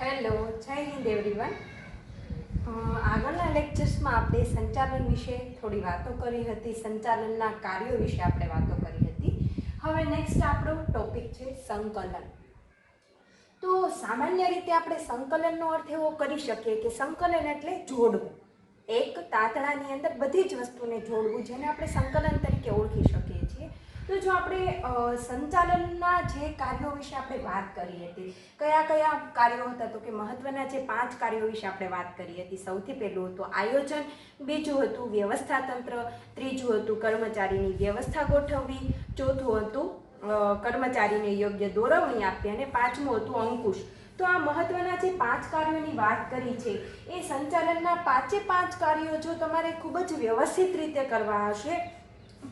Hello, જય Hind everyone. આગળના લેક્ચર્સમાં આપણે સંચાલન વિશે થોડી વાતો કરી હતી, સંચાલનના કાર્યો વિશે આપણે વાતો કરી હતી. હવે નેક્સ્ટ આપણો ટોપિક છે સંકલન. તો સામાન્ય રીતે આપણે સંકલનનો અર્થ એવો કરી શકીએ કે સંકલન એટલે જોડવું. એક તાતણાની અંદર બધી જ વસ્તુને જોડવું, જેને આપણે સંકલન તરીકે ઓળખી શકીએ છીએ. તો જો આપણે સંચાલનના જે કાર્યો વિશે આપણે વાત કરી હતી, કયા કયા કાર્યો હતા, તો કે મહત્વના જે 5 કાર્યો વિશે આપણે વાત કરી હતી. સૌથી પહેલું હતું આયોજન, બીજું હતું વ્યવસ્થા તંત્ર, ત્રીજું હતું કર્મચારીની વ્યવસ્થા ગોઠવવી, ચોથું હતું કર્મચારીને યોગ્ય દોરવણી આપવી અને પાંચમું હતું અંકુશ. તો આ મહત્વના જે 5 કાર્યોની વાત કરી છે, એ સંચાલનના 5 કાર્યો જો તમારે ખૂબ જ વ્યવસ્થિત રીતે કરવા હશે,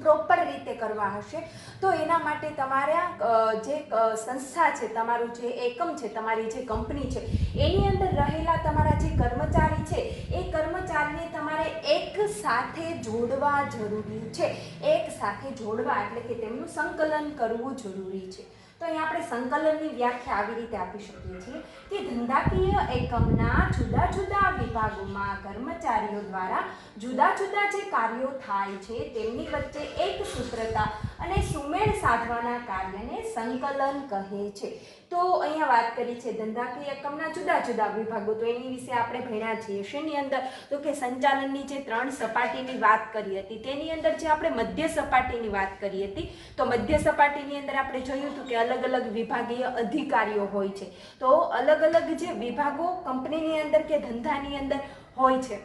પ્રોપર રીતે કરવા હશે, તો એના માટે તમારા જે સંસ્થા છે, તમારું જે એકમ છે, તમારી જે કંપની છે, એની અંદર રહેલા તમારા જે કર્મચારી છે, એ કર્મચારીને તમારે એક સાથે જોડવા જરૂરી છે. એક સાથે જોડવા એટલે કે તેમનું સંકલન કરવું જરૂરી છે. તો અહીં આપણે સંકલનની વ્યાખ્યા આવી રીતે આપી શકીએ છીએ કે ધંધાકીય એકમના જુદા જુદા વિભાગોમાં કર્મચારીઓ દ્વારા જુદા જુદા જે કાર્યો થાય છે, તેમની વચ્ચે એક સૂત્રતા અને સુમેળ સાધવાના કાર્યને સંકલન કહે છે. તો અહીંયા વાત કરી છે ધંધાકીય એકમના જુદા જુદા વિભાગો. તો એની વિશે આપણે ભણ્યા છીએ શેની અંદર, તો કે સંચાલનની જે 3 સપાટીની વાત કરી હતી, તેની અંદર જે આપણે મધ્ય સપાટીની વાત કરી હતી, તો મધ્ય સપાટીની અંદર આપણે જોયું હતું કે અલગ અલગ વિભાગીય અધિકારીઓ હોય છે. તો અલગ અલગ જે વિભાગો કંપનીની અંદર કે ધંધાની અંદર હોય છે,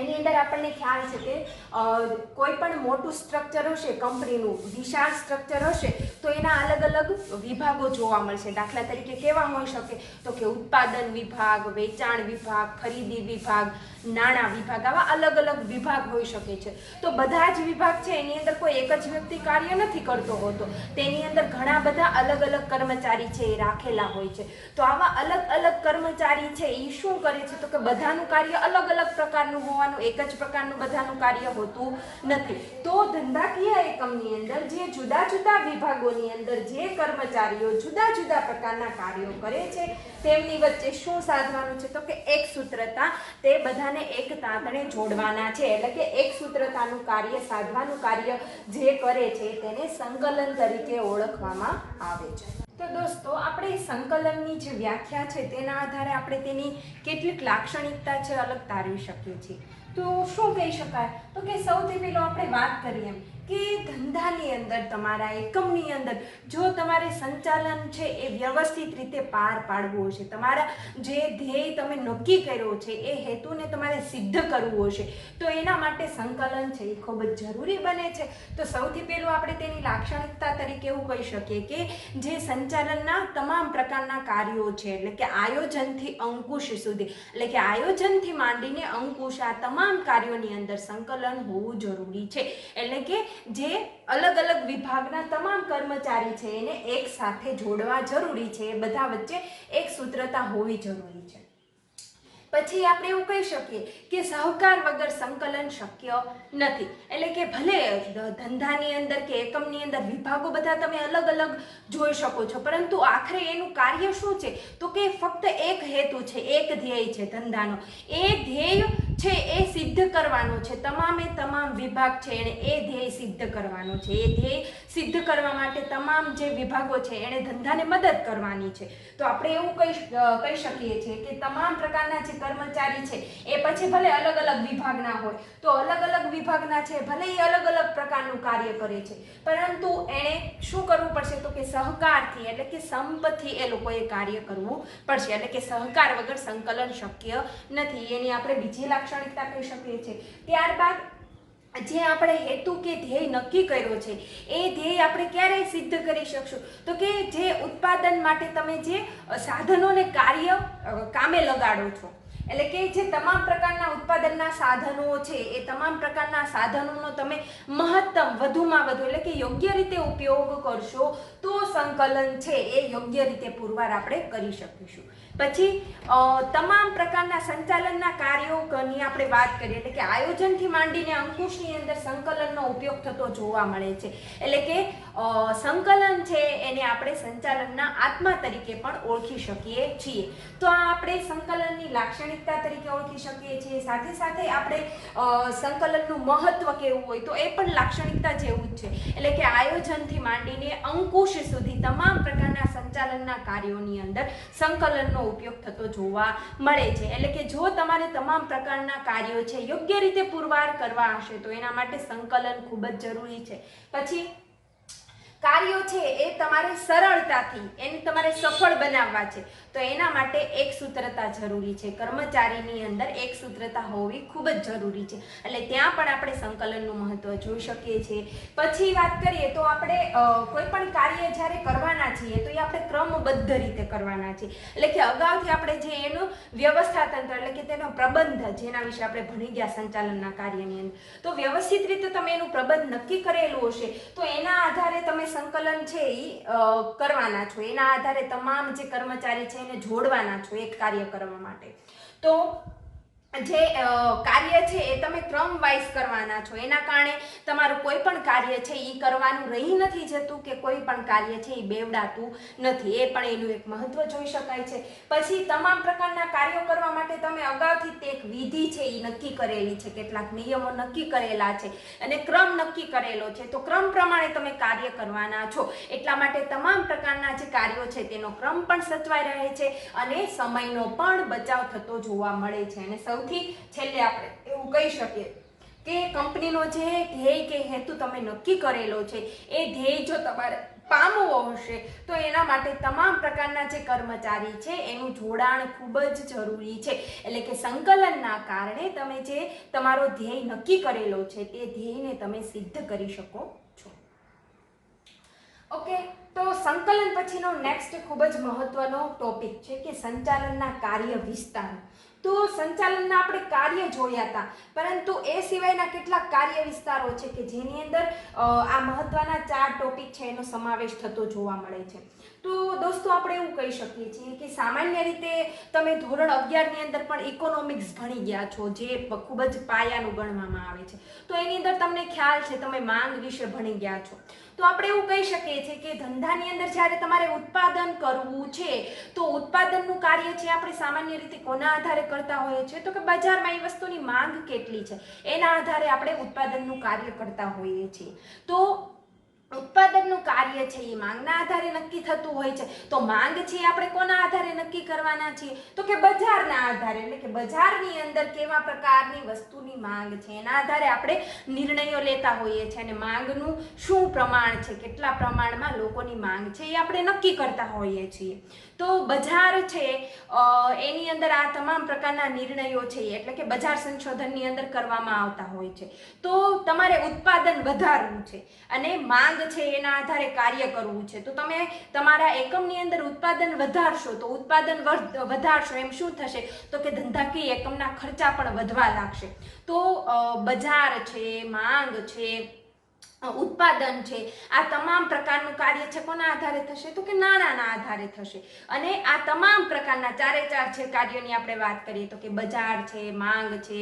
એની અંદર આપણને ખ્યાલ છે કે કોઈ પણ મોટું સ્ટ્રક્ચર હશે, કંપનીનું વિશાળ સ્ટ્રક્ચર હશે, તો એના અલગ અલગ વિભાગો જોવા મળશે. દાખલા તરીકે કેવા હોઈ શકે, તો કે ઉત્પાદન વિભાગ, વેચાણ વિભાગ, ખરીદી વિભાગ, નાણાં વિભાગ, આવા અલગ અલગ વિભાગ હોઈ શકે છે. તો બધા જ વિભાગ છે એની અંદર કોઈ એક જ વ્યક્તિ કાર્ય નથી કરતો હોતો, તેની અંદર ઘણા બધા અલગ અલગ કર્મચારી છે એ રાખેલા હોય છે. તો આવા અલગ અલગ કર્મચારી છે એ શું કરે છે, તો કે બધાનું કાર્ય અલગ અલગ પ્રકારનું હોવાનું, એક જ પ્રકારનું બધાનું કાર્ય હોતું નથી. તો ધંધાકીય એકમની અંદર જે જુદા જુદા વિભાગોની અંદર જે કર્મચારીઓ જુદા જુદા પ્રકારના કાર્યો કરે છે, તેમની વચ્ચે શું સાધવાનું છે, તો કે એક સૂત્રતા. તે બધાને એક તાંતણે જોડવાના છે, એટલે કે એક સૂત્રતાનું કાર્ય, સાધવાનું કાર્ય જે કરે છે તેને સંકલન તરીકે ઓળખવામાં આવે છે. તો દોસ્તો, આપણે સંકલનની જે વ્યાખ્યા છે તેના આધારે આપણે તેની કેટલીક લાક્ષણિકતા છે અલગ તારવી શકીએ છીએ. તો શું કહી શકાય, તો કે સૌથી પહેલો આપણે વાત કરીએ કે ધંધાની અંદર, તમારા એકમની અંદર જો તમારે સંચાલન છે એ વ્યવસ્થિત રીતે પાર પાડવું હશે, તમારા જે ધ્યેય તમે નક્કી કર્યો છે એ હેતુને તમારે સિદ્ધ કરવું હશે, તો એના માટે સંકલન છે એ ખૂબ જ જરૂરી બને છે. તો સૌથી પહેલું આપણે તેની લાક્ષણિકતા તરીકે એવું કહી શકીએ કે જે સંચાલનના તમામ પ્રકારના કાર્યો છે, એટલે કે આયોજનથી અંકુશ સુધી, એટલે કે આયોજનથી માંડીને અંકુશ, આ તમામ કાર્યોની અંદર સંકલન હોવું જરૂરી છે. એટલે કે જે અલગ અલગ વિભાગના તમામ કર્મચારી છે એને એક સાથે જોડવા જરૂરી છે, એ બધા વચ્ચે એક સૂત્રતા હોવી જરૂરી છે. પછી આપણે એવું કહી શકીએ કે સહકાર વગર સંકલન શક્ય નથી. એટલે કે ભલે ધંધાની અંદર કે એકમની અંદર વિભાગો બધા તમે અલગ અલગ જોઈ શકો છો, પરંતુ આખરે એનું કાર્ય શું છે, તો કે ફક્ત એક હેતુ છે, એક ધ્યેય છે ધંધાનો. એ ધ્યેય છે એ સિદ્ધ કરવાનો છે. તમામે તમામ વિભાગ છે એને એ ધ્યેય સિદ્ધ કરવાનો છે. એ ધ્યેય સિદ્ધ કરવા માટે તમામ જે વિભાગો છે એણે ધંધાને મદદ કરવાની છે. તો આપણે એવું કહી શકીએ છીએ કે તમામ પ્રકારના જે કર્મચારી છે એ પછી ભલે અલગ અલગ વિભાગના હોય, તો અલગ અલગ વિભાગના છે ભલે એ અલગ અલગ પ્રકારનું કાર્ય કરે છે, પરંતુ એણે શું કરવું પડશે, તો કે સહકારથી, એટલે કે સંપથી એ લોકોએ કાર્ય કરવું પડશે. એટલે કે સહકાર વગર સંકલન શક્ય નથી. એની આપણે બીજી લાક્ષણિકતા કહી શકીએ છીએ. ત્યારબાદ જે આપણે હેતુ કે ધ્યેય નક્કી કર્યો છે એ ધ્યેય આપણે ક્યારે સિદ્ધ કરી શકશું, તો કે જે ઉત્પાદન માટે તમે જે સાધનોને કામે લગાડો છો, એટલે કે જે તમામ પ્રકારના ઉત્પાદનના સાધનો છે એ તમામ પ્રકારના સાધનોનો તમે મહત્તમ, વધુમાં વધુ, એટલે કે યોગ્ય રીતે ઉપયોગ કરશો તો સંકલન છે એ યોગ્ય રીતે પુરવાર આપણે કરી શકીશું. પછી તમામ પ્રકારના સંચાલનના કાર્યોની આપણે વાત કરીએ એટલે કે આયોજનથી માંડીને અંકુશની અંદર સંકલનનો ઉપયોગ થતો જોવા મળે છે. એટલે કે સંકલન છે એને આપણે સંચાલનના આત્મા તરીકે પણ ઓળખી શકીએ છીએ. તો આ આપણે સંકલનની લાક્ષણિકતા તરીકે ઓળખી શકીએ છીએ. સાથે સાથે આપણે સંકલનનું મહત્વ કેવું હોય તો એ પણ લાક્ષણિકતા જેવું જ છે. એટલે કે આયોજનથી માંડીને અંકુશ સુધી તમામ પ્રકારના સંચાલનના કાર્યોની અંદર સંકલનનો ઉપયોગ થતો જોવા મળે છે. એટલે કે જો તમારે તમામ પ્રકારના કાર્યો છે યોગ્ય રીતે પુરવાર કરવા હશે તો એના માટે સંકલન ખૂબ જ જરૂરી છે. પછી કાર્યો છે એ તમારે સરળતાથી એને તમારે સફળ બનાવવા છે તો એના માટે એક સૂત્રતા જરૂરી છે. કર્મચારીની અંદર એક સૂત્રતા હોવી ખૂબ જ જરૂરી છે. એટલે ત્યાં પણ આપણે સંકલનનું મહત્વ જોઈ શકીએ છીએ. પછી વાત કરીએ તો આપણે કોઈ પણ કાર્ય જ્યારે કરવાના છીએ તો એ આપણે ક્રમબદ્ધ રીતે કરવાના છીએ. એટલે કે અગાઉથી આપણે જે એનું વ્યવસ્થા તંત્ર એટલે કે તેનો પ્રબંધ જેના વિશે આપણે ભણી ગયા સંચાલનના કાર્યની અંદર તો વ્યવસ્થિત રીતે તમે એનું પ્રબંધ નક્કી કરેલું હશે તો એના આધારે તમે સંકલન છે એ કરવાના છો. એના આધારે તમામ જે કર્મચારી છે એને જોડવાના છો એક કાર્ય કરવા માટે. તો જે કાર્ય છે એ તમે ક્રમ વાઇઝ કરવાના છો. એના કારણે તમારું કોઈ પણ કાર્ય છે એ કરવાનું રહી નથી જતું કે કોઈ પણ કાર્ય છે એ બેવડાતું નથી. એ પણ એનું એક મહત્વ જોઈ શકાય છે. પછી તમામ પ્રકારના કાર્યો કરવા માટે તમે અગાઉથી તે એક વિધિ છે એ નક્કી કરેલી છે, કેટલાક નિયમો નક્કી કરેલા છે અને ક્રમ નક્કી કરેલો છે. તો ક્રમ પ્રમાણે તમે કાર્ય કરવાના છો. એટલા માટે તમામ પ્રકારના જે કાર્યો છે તેનો ક્રમ પણ સચવાઈ રહે છે અને સમયનો પણ બચાવ થતો જોવા મળે છે. અને સૌથી છેલ્લે આપણે એવું કહી શકીએ કે કંપનીનો જે ધ્યેય કે હેતુ તમે નક્કી કરેલો છે એ ધ્યેય જો તમારે પામવો હશે તો એના માટે તમામ પ્રકારના જે કર્મચારી છે એનું જોડાણ ખૂબ જ જરૂરી છે. એટલે કે સંકલનના કારણે તમે જે તમારો ધ્યેય નક્કી કરેલો છે તે ધ્યેયને તમે સિદ્ધ કરી શકો છો. ઓકે, તો સંકલન પછીનો નેક્સ્ટ ખૂબ જ મહત્વનો ટોપિક છે કે સંચાલનના કાર્ય વિસ્તાર. તો સંચાલનના આપણે કાર્ય જોયા હતા પરંતુ એ સિવાયના કેટલાક કાર્ય વિસ્તારો છે કે જેની અંદર આ મહત્વના 4 ટોપિક છે એનો સમાવેશ થતો જોવા મળે છે. તો દોસ્તો આપણે એવું કહી શકીએ છીએ કે સામાન્ય રીતે તમે ધોરણ 11 ની અંદર પણ ઇકોનોમિક્સ ભણી ગયા છો જે ખૂબ જ પાયાનું ગણવામાં આવે છે. તો એની અંદર તમને ખ્યાલ છે તમે માંગ વિશે ભણી ગયા છો. તો આપણે એવું કહી શકીએ છીએ કે ધંધાની અંદર જ્યારે તમારે ઉત્પાદન કરવું છે તો ઉત્પાદનનું કાર્ય છે આપણે સામાન્ય રીતે કોના આધારે કરતા હોઈએ છીએ તો કે બજારમાં એ વસ્તુની માંગ કેટલી છે એના આધારે આપણે ઉત્પાદનનું કાર્ય કરતા હોઈએ છીએ. તો ઉત્પાદનનું કાર્ય છે એ માંગના આધારે નક્કી થતું હોય છે. તો માંગ છે આપણે કોના આધારે નક્કી કરવાના છીએ તો કે બજારના આધારે. એટલે કે બજારની અંદર કેવા પ્રકારની વસ્તુની માંગ છે એના આધારે આપણે નિર્ણયો લેતા હોઈએ છીએ અને માંગનું શું પ્રમાણ છે, કેટલા પ્રમાણમાં લોકોની માંગ છે એ આપણે નક્કી કરતા હોઈએ છીએ. તો બજાર છે એની અંદર આ તમામ પ્રકારના નિર્ણયો છે એટલે કે બજાર સંશોધનની અંદર કરવામાં આવતા હોય છે. તો તમારે ઉત્પાદન વધારવું છે અને માંગ છે એના આધારે કાર્ય કરવું છે. તો તમે તમારા એકમની અંદર ઉત્પાદન વધારશો તો ઉત્પાદન વધારશો એમ શું થશે તો કે ધંધાકીય એકમના ખર્ચા પણ વધવા લાગશે. તો બજાર છે, માંગ છે, ઉત્પાદન છે આ તમામ પ્રકારનું કાર્ય છે કોના આધારે થશે તો કે નાણાંના આધારે થશે. અને આ તમામ પ્રકારના 4 છે કાર્યોની આપણે વાત કરીએ તો કે બજાર છે, માંગ છે,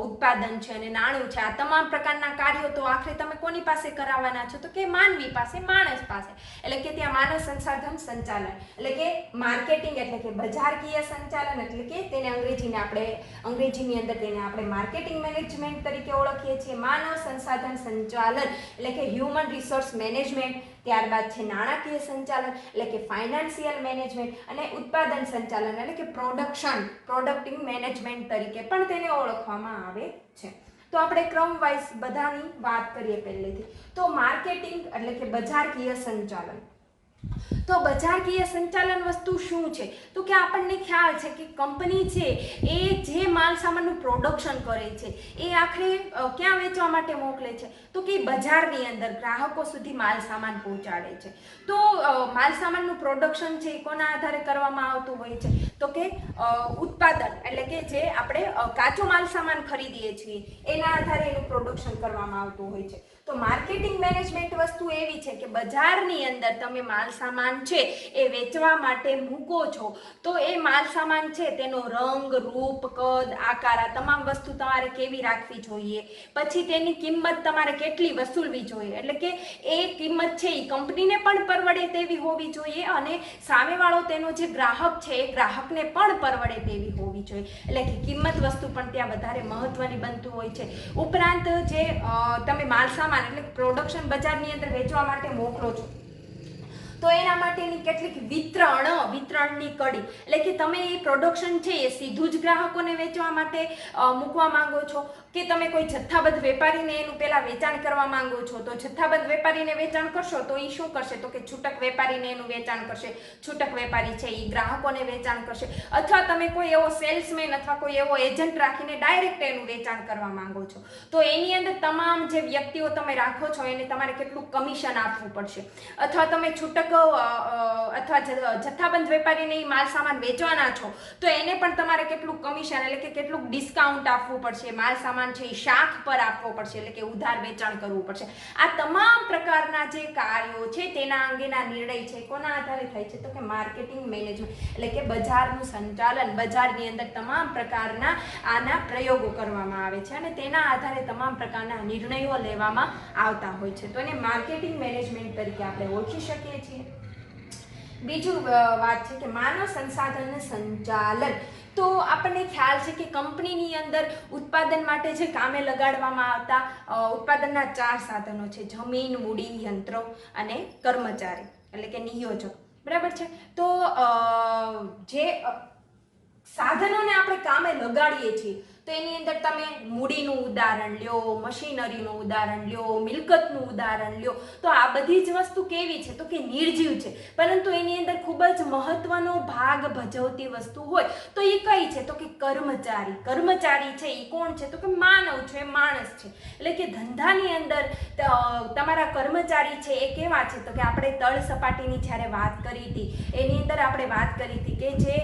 ઉત્પાદન છે અને નાણું છે. આ તમામ પ્રકારના કાર્યો તો આખરે તમે કોની પાસે કરાવવાના છો તો કે માનવી પાસે, માણસ પાસે. એટલે કે ત્યાં માનવ સંસાધન સંચાલન એટલે કે માર્કેટિંગ એટલે કે બજારકીય સંચાલન એટલે કે તેને અંગ્રેજીની અંદર તેને આપણે માર્કેટિંગ મેનેજમેન્ટ તરીકે ઓળખીએ છીએ. માનવ સંસાધન સંચાલન એટલે કે હ્યુમન રિસોર્સ મેનેજમેન્ટ, ત્યારબાદ છે નાણાકીય સંચાલન એટલે કે ફાઇનાન્શિયલ મેનેજમેન્ટ અને ઉત્પાદન સંચાલન એટલે કે પ્રોડક્ટિંગ મેનેજમેન્ટ તરીકે પણ તેને ઓળખવામાં આવે છે. તો આપણે ક્રમ વાઇઝ બધાની વાત કરીએ પહેલેથી. તો માર્કેટિંગ એટલે કે બજારકીય સંચાલન. તો બજારકીય સંચાલન વસ્તુ શું છે તો કે આપણને ખ્યાલ છે કે કંપની છે એ જે માલ સામાનનું પ્રોડક્શન કરે છે એ આખરે ક્યાં વેચવા માટે મોકલે છે તો કે બજારની અંદર ગ્રાહકો સુધી માલ સામાન પહોંચાડે છે. તો માલ સામાનનું પ્રોડક્શન છે એ કોના આધારે કરવામાં આવતું હોય છે તો કે ઉત્પાદન એટલે કે જે આપણે કાચો માલ સામાન ખરીદીએ છીએ એના આધારે એનું પ્રોડક્શન કરવામાં આવતું હોય છે. તો માર્કેટિંગ મેનેજમેન્ટ વસ્તુ એવી છે કે બજારની અંદર તમે માલ સામાન સામાન છે એ વેચવા માટે મૂકો છો તો એ માલ સામાન છે તેનો રંગ, રૂપ, કદ, આકાર આ તમામ વસ્તુ તમારે કેવી રાખવી જોઈએ, પછી તેની કિંમત તમારે કેટલી વસૂલવી જોઈએ, એટલે કે એ કિંમત છે એ કંપનીને પણ પરવડે તેવી હોવી જોઈએ અને સામેવાળો તેનો જે ગ્રાહક છે એ ગ્રાહકને પણ પરવડે તેવી હોવી જોઈએ, એટલે કે કિંમત વસ્તુ પણ ત્યાં વધારે મહત્વની બનતું હોય છે. ઉપરાંત જે તમે માલ સામાન એટલે પ્રોડક્શન બજારની અંદર વેચવા માટે મોકલો છો તો એના માટેની કેટલીક વિતરણની કડી, એટલે કે તમે એ પ્રોડક્શન છે એ સીધું જ ગ્રાહકોને વેચવા માટે મૂકવા માંગો છો કે તમે કોઈ જથ્થાબદ્ધ વેપારીને એનું પહેલા વેચાણ કરવા માંગો છો, તો જથ્થાબદ્ધ વેપારીને વેચાણ કરશો તો એ શું કરશે તો કે છૂટક વેપારીને એનું વેચાણ કરશે, છૂટક વેપારી છે એ ગ્રાહકોને વેચાણ કરશે, અથવા તમે કોઈ એવો સેલ્સમેન અથવા કોઈ એવો એજન્ટ રાખીને ડાયરેક્ટ એનું વેચાણ કરવા માંગો છો તો એની અંદર તમામ જે વ્યક્તિઓ તમે રાખો છો એને તમારે કેટલું કમિશન આપવું પડશે, અથવા તમે છૂટક અથવા જથ્થાબંધ વેપારીને માલ સામાન વેચવાના છો તો એને પણ તમારે કેટલું કમિશન એટલે કે કેટલું ડિસ્કાઉન્ટ આપવું પડશે, માલ સામાન છે એ શાખ પર આપવો પડશે એટલે કે ઉધાર વેચાણ કરવું પડશે. આ તમામ પ્રકારના જે કાર્યો છે તેના અંગેના નિર્ણય છે કોના આધારે થાય છે તો કે માર્કેટિંગ મેનેજમેન્ટ એટલે કે બજારનું સંચાલન, બજારની અંદર તમામ પ્રકારના આના પ્રયોગો કરવામાં આવે છે અને તેના આધારે તમામ પ્રકારના નિર્ણયો લેવામાં આવતા હોય છે, તો એને માર્કેટિંગ મેનેજમેન્ટ તરીકે આપણે ઓળખી શકીએ છીએ. બીજું વાત છે કે માનવ સંસાધન સંચાલન, તો આપણને ખ્યાલ છે કે કંપનીની અંદર ઉત્પાદન માટે જે કામે લગાડવામાં આવતા ઉત્પાદનના 4 સાધનો છે: જમીન, મૂડી, યંત્રો અને કર્મચારી એટલે કે નિયોજક, બરાબર છે. તો જે સાધનોને આપણે કામે લગાડીએ છીએ તો એની અંદર તમે મૂડીનું ઉદાહરણ લ્યો, મશીનરીનું ઉદાહરણ લ્યો, મિલકતનું ઉદાહરણ લ્યો, તો આ બધી જ વસ્તુ કેવી છે તો કે નિર્જીવ છે, પરંતુ એની અંદર ખૂબ જ મહત્વનો ભાગ ભજવતી વસ્તુ હોય તો એ કઈ છે તો કે કર્મચારી. કર્મચારી છે એ કોણ છે તો કે માનવ છે, માણસ છે, એટલે કે ધંધાની અંદર તમારા કર્મચારી છે એ કેવા છે તો કે આપણે તળ સપાટીની જ્યારે વાત કરી હતી એની અંદર આપણે વાત કરી હતી કે જે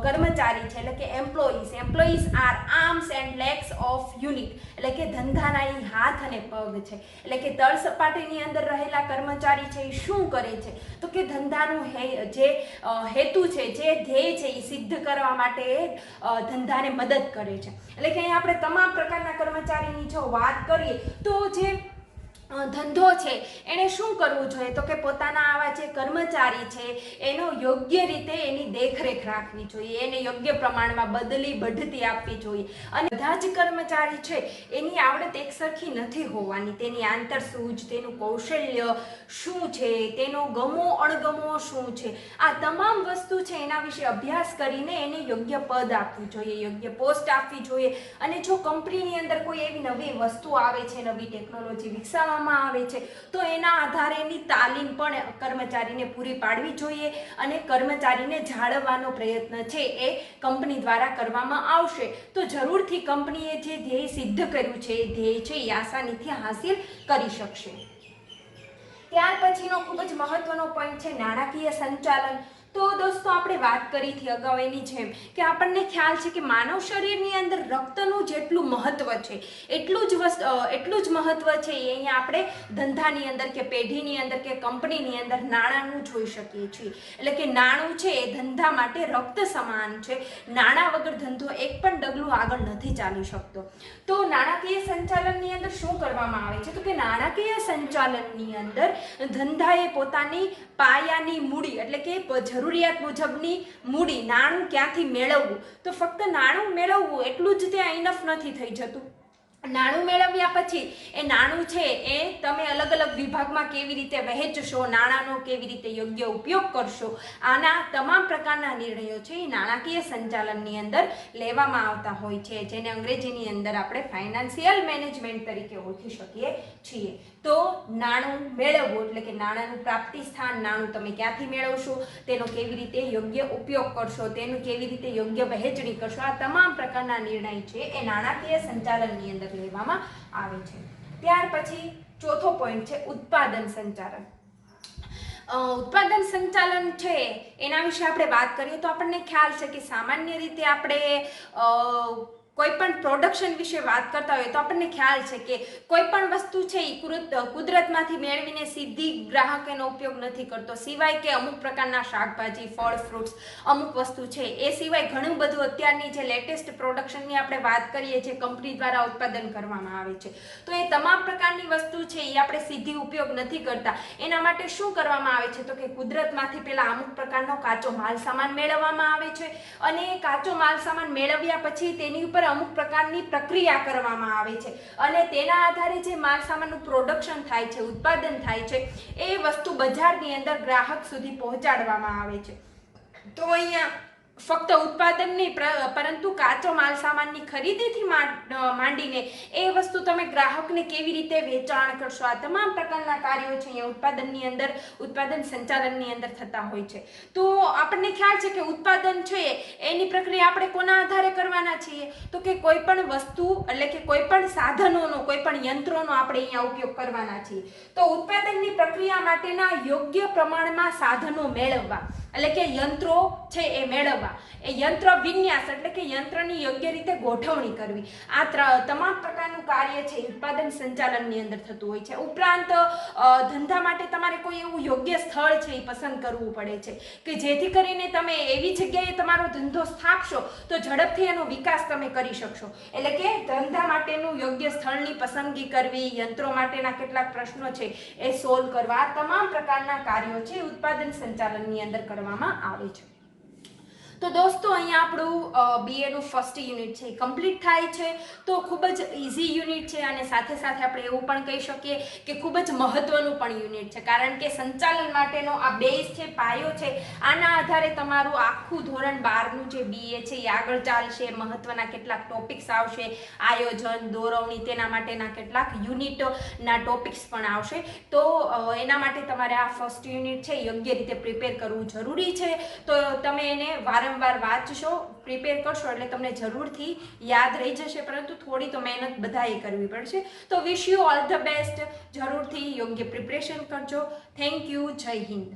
કર્મચારી છે એટલે કે employees are arms and legs of unit, એટલે કે ધંધાના એ હાથ અને પગ છે, એટલે કે તળ સપાટીની અંદર રહેલા કર્મચારી છે એ શું કરે છે તો કે ધંધાનું જે હેતુ છે, જે ધ્યેય છે એ સિદ્ધ કરવા માટે ધંધાને મદદ કરે છે, એટલે કે અહીંયા આપણે તમામ પ્રકારના કર્મચારીની જો વાત કરીએ તો જે ધંધો છે એને શું કરવું જોઈએ તો કે પોતાના આવા જે કર્મચારી છે એનો યોગ્ય રીતે એની દેખરેખ રાખવી જોઈએ, એને યોગ્ય પ્રમાણમાં બદલી બઢતી આપવી જોઈએ અને બધા જ કર્મચારી છે એની આવડત એકસરખી નથી હોવાની, તેની આંતરસૂઝ, તેનું કૌશલ્ય શું છે, તેનો ગમો અણગમો શું છે, આ તમામ વસ્તુ છે એના વિશે અભ્યાસ કરીને એને યોગ્ય પદ આપવું જોઈએ, યોગ્ય પોસ્ટ આપવી જોઈએ. અને જો કંપનીની અંદર કોઈ એવી નવી વસ્તુ આવે છે, નવી ટેકનોલોજી વિકસાવવામાં આવે છે તો એના આધારે એની તાલીમ પણ કર્મચારીને પૂરી પાડવી જોઈએ અને કર્મચારીને જાળવવાનો પ્રયત્ન છે એ કંપની દ્વારા કરવામાં આવશે તો જરૂરથી કંપનીએ જે ધ્યેય સિદ્ધ કર્યું છે એ ધ્યેય છે એ આસાનીથી હાંસિલ કરી શકશે. ત્યાર પછીનો ખૂબ જ મહત્વનો પોઈન્ટ છે નાણાકીય સંચાલન. તો દોસ્તો આપણે વાત કરી હતી અગાઉ એની જેમ કે આપણને ખ્યાલ છે કે માનવ શરીરની અંદર રક્તનું જેટલું મહત્વ છે એટલું જ મહત્વ છે એ અહીંયા આપણે ધંધાની અંદર કે પેઢીની અંદર કે કંપનીની અંદર નાણાંનું જોઈ શકીએ છીએ, એટલે કે નાણું છે એ ધંધા માટે રક્ત સમાન છે, નાણાં વગર ધંધો એક પણ ડગલું આગળ નથી ચાલી શકતો. તો નાણાકીય સંચાલનની અંદર શું કરવામાં આવે છે તો કે નાણાકીય સંચાલનની અંદર ધંધાએ પોતાની પાયાની મૂડી એટલે કે જરૂરિયાત મુજબની મૂડી, નાણું ક્યાંથી મેળવવું, તો ફક્ત નાણું મેળવવું એટલું જ ત્યાં ઇનફ નથી થઈ જતું. નાણું મેળવ્યા પછી એ નાણું છે એ તમે અલગ અલગ વિભાગમાં કેવી રીતે વહેંચશો, નાણાંનો કેવી રીતે યોગ્ય ઉપયોગ કરશો, આના તમામ પ્રકારના નિર્ણયો છે એ નાણાકીય સંચાલનની અંદર લેવામાં આવતા હોય છે, જેને અંગ્રેજીની અંદર આપણે ફાઇનાન્શિયલ મેનેજમેન્ટ તરીકે ઓળખી શકીએ છીએ. તો નાણું મેળવવું એટલે કે નાણાંનું પ્રાપ્તિ સ્થાન, નાણું તમે ક્યાંથી મેળવશો, તેનો કેવી રીતે યોગ્ય ઉપયોગ કરશો, તેનું કેવી રીતે યોગ્ય વહેંચણી કરશો, આ તમામ પ્રકારના નિર્ણય છે એ નાણાકીય સંચાલનની અંદર લેવામાં આવે છે. ત્યાર પછી ચોથો પોઈન્ટ છે ઉત્પાદન સંચાલન. ઉત્પાદન સંચાલન છે એના વિશે આપણે વાત કરીએ તો આપણને ખ્યાલ છે કે સામાન્ય રીતે આપણે કોઈ પણ પ્રોડક્શન વિશે વાત કરતા હોય તો આપણને ખ્યાલ છે કે કોઈ પણ વસ્તુ છે એ કુદરતમાંથી મેળવીને સીધી ગ્રાહક એનો ઉપયોગ નથી કરતો, સિવાય કે અમુક પ્રકારના શાકભાજી, ફળ, ફ્રૂટ્સ, અમુક વસ્તુ છે એ સિવાય ઘણું બધું અત્યારની જે લેટેસ્ટ પ્રોડક્શનની આપણે વાત કરીએ જે કંપની દ્વારા ઉત્પાદન કરવામાં આવે છે, તો એ તમામ પ્રકારની વસ્તુ છે એ આપણે સીધી ઉપયોગ નથી કરતા. એના માટે શું કરવામાં આવે છે તો કે કુદરતમાંથી પહેલા અમુક પ્રકારનો કાચો માલ સામાન મેળવવામાં આવે છે અને એ કાચો માલ સામાન મેળવ્યા પછી તેની ઉપર અમુક પ્રકારની પ્રક્રિયા કરવામાં આવે છે અને તેના આધારે જે માલ સામાનનું પ્રોડક્શન થાય છે, ઉત્પાદન થાય છે, એ વસ્તુ બજારની અંદર ગ્રાહક સુધી પહોંચાડવામાં આવે છે. તો અહીંયા ફક્ત ઉત્પાદન નહીં પરંતુ કાચો માલ સામાનની ખરીદીથી માંડીને એ વસ્તુ તમે ગ્રાહકને કેવી રીતે વેચાણ કરશો, આ તમામ પ્રકારના કાર્યો છે અહીંયા ઉત્પાદનની અંદર, ઉત્પાદન સંચાલનની અંદર થતા હોય છે. તો આપણને ખ્યાલ છે કે ઉત્પાદન છે એની પ્રક્રિયા આપણે કોના આધારે કરવાના છીએ તો કે કોઈ પણ વસ્તુ એટલે કે કોઈ પણ સાધનોનો, કોઈ પણ યંત્રોનો આપણે અહીંયા ઉપયોગ કરવાના છીએ. તો ઉત્પાદનની પ્રક્રિયા માટેના યોગ્ય પ્રમાણમાં સાધનો મેળવવા એટલે કે યંત્રો છે એ મેળવવા, એ યંત્ર વિન્યાસ એટલે કે યંત્રની યોગ્ય રીતે ગોઠવણી કરવી, આ તમામ પ્રકારનું કાર્ય છે ઉત્પાદન સંચાલનની અંદર થતું હોય છે. ઉપરાંત ધંધા માટે તમારે કોઈ એવું યોગ્ય સ્થળ છે એ પસંદ કરવું પડે છે કે જેથી કરીને તમે એવી જગ્યાએ તમારો ધંધો સ્થાપશો તો ઝડપથી એનો વિકાસ તમે કરી શકશો. એટલે કે ધંધા માટેનું યોગ્ય સ્થળની પસંદગી કરવી, યંત્રો માટેના કેટલાક પ્રશ્નો છે એ સોલ્વ કરવા, આ તમામ પ્રકારના કાર્યો છે ઉત્પાદન સંચાલનની અંદર કરવામાં આવે છે. તો દોસ્તો અહીંયા આપણું બીએનું ફર્સ્ટ યુનિટ છે એ કમ્પ્લીટ થાય છે. તો ખૂબ જ ઇઝી યુનિટ છે અને સાથે સાથે આપણે એવું પણ કહી શકીએ કે ખૂબ જ મહત્વનું પણ યુનિટ છે, કારણ કે સંચાલન માટેનો આ બેઝ છે, પાયો છે. આના આધારે તમારું આખું ધોરણ 12નું જે બીએ છે એ આગળ ચાલશે. મહત્વના કેટલાક ટોપિક્સ આવશે, આયોજન, દોરવણી, તેના માટેના કેટલાક યુનિટના ટોપિક્સ પણ આવશે. તો એના માટે તમારે આ ફર્સ્ટ યુનિટ છે યોગ્ય રીતે પ્રિપેર કરવું જરૂરી છે. તો તમે એને વારંવાર વાંચશો, પ્રિપેર કરશો એટલે તમને જરૂરથી યાદ રહી જશે, પરંતુ થોડી તો મહેનત બધાએ કરવી પડશે. તો wish you all the best. જરૂરથી યોગ્ય પ્રિપરેશન કરજો. Thank you. જય હિન્દ.